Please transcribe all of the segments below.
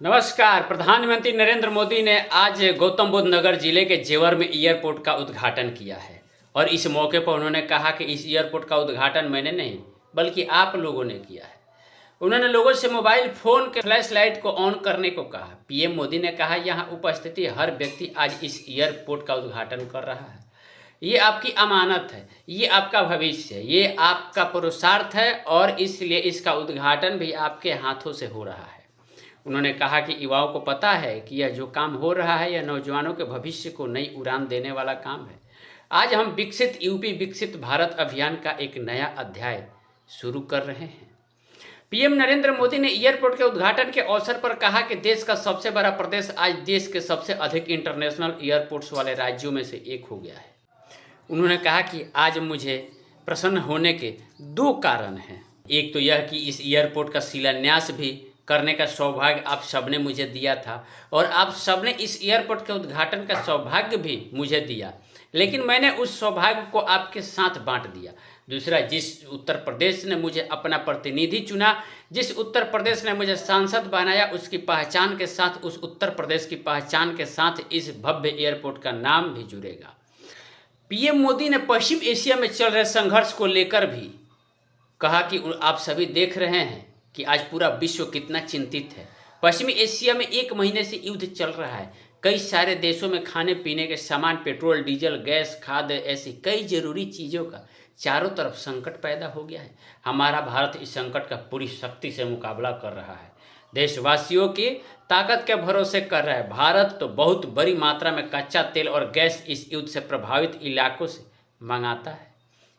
नमस्कार। प्रधानमंत्री नरेंद्र मोदी ने आज गौतम बुद्ध नगर जिले के जेवर में एयरपोर्ट का उद्घाटन किया है और इस मौके पर उन्होंने कहा कि इस एयरपोर्ट का उद्घाटन मैंने नहीं बल्कि आप लोगों ने किया है। उन्होंने लोगों से मोबाइल फोन के फ्लैश लाइट को ऑन करने को कहा। पीएम मोदी ने कहा, यहाँ उपस्थित हर व्यक्ति आज इस एयरपोर्ट का उद्घाटन कर रहा है। ये आपकी अमानत है, ये आपका भविष्य है, ये आपका पुरुषार्थ है और इसलिए इसका उद्घाटन भी आपके हाथों से हो रहा है। उन्होंने कहा कि युवाओं को पता है कि यह जो काम हो रहा है यह नौजवानों के भविष्य को नई उड़ान देने वाला काम है। आज हम विकसित यूपी विकसित भारत अभियान का एक नया अध्याय शुरू कर रहे हैं। पीएम नरेंद्र मोदी ने एयरपोर्ट के उद्घाटन के अवसर पर कहा कि देश का सबसे बड़ा प्रदेश आज देश के सबसे अधिक इंटरनेशनल एयरपोर्ट्स वाले राज्यों में से एक हो गया है। उन्होंने कहा कि आज मुझे प्रसन्न होने के दो कारण हैं। एक तो यह कि इस एयरपोर्ट का शिलान्यास भी करने का सौभाग्य आप सबने मुझे दिया था और आप सबने इस एयरपोर्ट के उद्घाटन का सौभाग्य भी मुझे दिया, लेकिन मैंने उस सौभाग्य को आपके साथ बांट दिया। दूसरा, जिस उत्तर प्रदेश ने मुझे अपना प्रतिनिधि चुना, जिस उत्तर प्रदेश ने मुझे सांसद बनाया, उसकी पहचान के साथ, उस उत्तर प्रदेश की पहचान के साथ इस भव्य एयरपोर्ट का नाम भी जुड़ेगा। पीएम मोदी ने पश्चिम एशिया में चल रहे संघर्ष को लेकर भी कहा कि आप सभी देख रहे हैं कि आज पूरा विश्व कितना चिंतित है। पश्चिमी एशिया में 1 महीने से युद्ध चल रहा है। कई सारे देशों में खाने पीने के सामान, पेट्रोल, डीजल, गैस, खाद्य, ऐसी कई जरूरी चीज़ों का चारों तरफ संकट पैदा हो गया है। हमारा भारत इस संकट का पूरी शक्ति से मुकाबला कर रहा है, देशवासियों की ताकत के भरोसे कर रहा है। भारत तो बहुत बड़ी मात्रा में कच्चा तेल और गैस इस युद्ध से प्रभावित इलाकों से मंगाता है।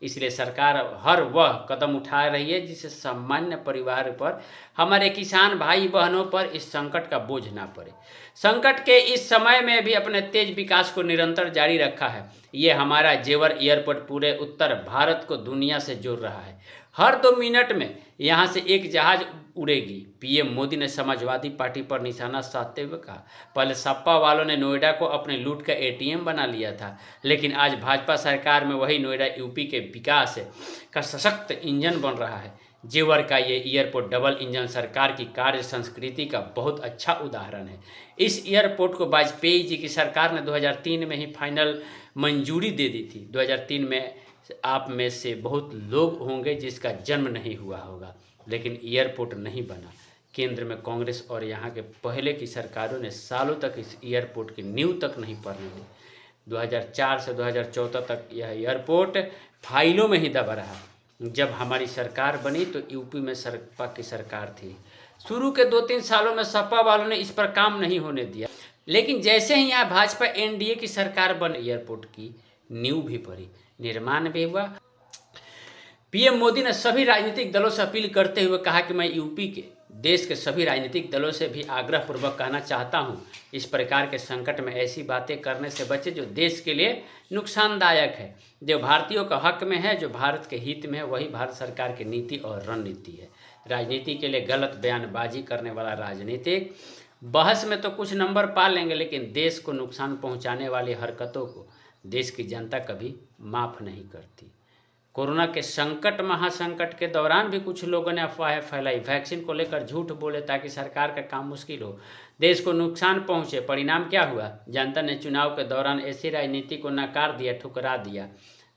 इसलिए सरकार हर वह कदम उठा रही है जिससे सामान्य परिवार पर, हमारे किसान भाई बहनों पर इस संकट का बोझ ना पड़े। संकट के इस समय में भी अपने तेज विकास को निरंतर जारी रखा है। ये हमारा जेवर एयरपोर्ट पूरे उत्तर भारत को दुनिया से जोड़ रहा है। हर 2 मिनट में यहाँ से एक जहाज उड़ेगी। पीएम मोदी ने समाजवादी पार्टी पर निशाना साधते हुए कहा, पहले सपा वालों ने नोएडा को अपने लूट का एटीएम बना लिया था, लेकिन आज भाजपा सरकार में वही नोएडा यूपी के विकास का सशक्त इंजन बन रहा है। जेवर का ये एयरपोर्ट डबल इंजन सरकार की कार्य संस्कृति का बहुत अच्छा उदाहरण है। इस एयरपोर्ट को वाजपेयी जी की सरकार ने 2003 में ही फाइनल मंजूरी दे दी थी। 2003 में आप में से बहुत लोग होंगे जिसका जन्म नहीं हुआ होगा, लेकिन एयरपोर्ट नहीं बना। केंद्र में कांग्रेस और यहाँ के पहले की सरकारों ने सालों तक इस एयरपोर्ट की नींव तक नहीं पड़ने दी। 2004 से 2014 तक यह एयरपोर्ट फाइलों में ही दबा रहा। जब हमारी सरकार बनी तो यूपी में सपा की सरकार थी। शुरू के 2-3 सालों में सपा वालों ने इस पर काम नहीं होने दिया, लेकिन जैसे ही यहाँ भाजपा एनडीए की सरकार बन, एयरपोर्ट की नींव भी पड़ी, निर्माण भी हुआ। पीएम मोदी ने सभी राजनीतिक दलों से अपील करते हुए कहा कि मैं यूपी के देश के सभी राजनीतिक दलों से भी आग्रहपूर्वक कहना चाहता हूं, इस प्रकार के संकट में ऐसी बातें करने से बचे जो देश के लिए नुकसानदायक है। जो भारतीयों का हक में है, जो भारत के हित में है, वही भारत सरकार की नीति और रणनीति है। राजनीति के लिए गलत बयानबाजी करने वाला राजनीतिक बहस में तो कुछ नंबर पा लेंगे, लेकिन देश को नुकसान पहुँचाने वाली हरकतों को देश की जनता कभी माफ़ नहीं करती। कोरोना के संकट, महासंकट के दौरान भी कुछ लोगों ने अफवाहें फैलाई, वैक्सीन को लेकर झूठ बोले ताकि सरकार का काम मुश्किल हो, देश को नुकसान पहुंचे। परिणाम क्या हुआ? जनता ने चुनाव के दौरान ऐसी राजनीति को नकार दिया, ठुकरा दिया।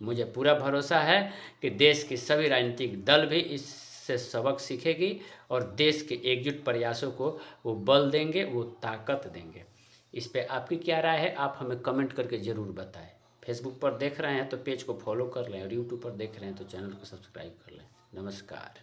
मुझे पूरा भरोसा है कि देश के सभी राजनीतिक दल भी इससे सबक सीखेगी और देश के एकजुट प्रयासों को वो बल देंगे, वो ताकत देंगे। इस पर आपकी क्या राय है? आप हमें कमेंट करके ज़रूर बताएं। फेसबुक पर देख रहे हैं तो पेज को फॉलो कर लें और यूट्यूब पर देख रहे हैं तो चैनल को सब्सक्राइब कर लें। नमस्कार।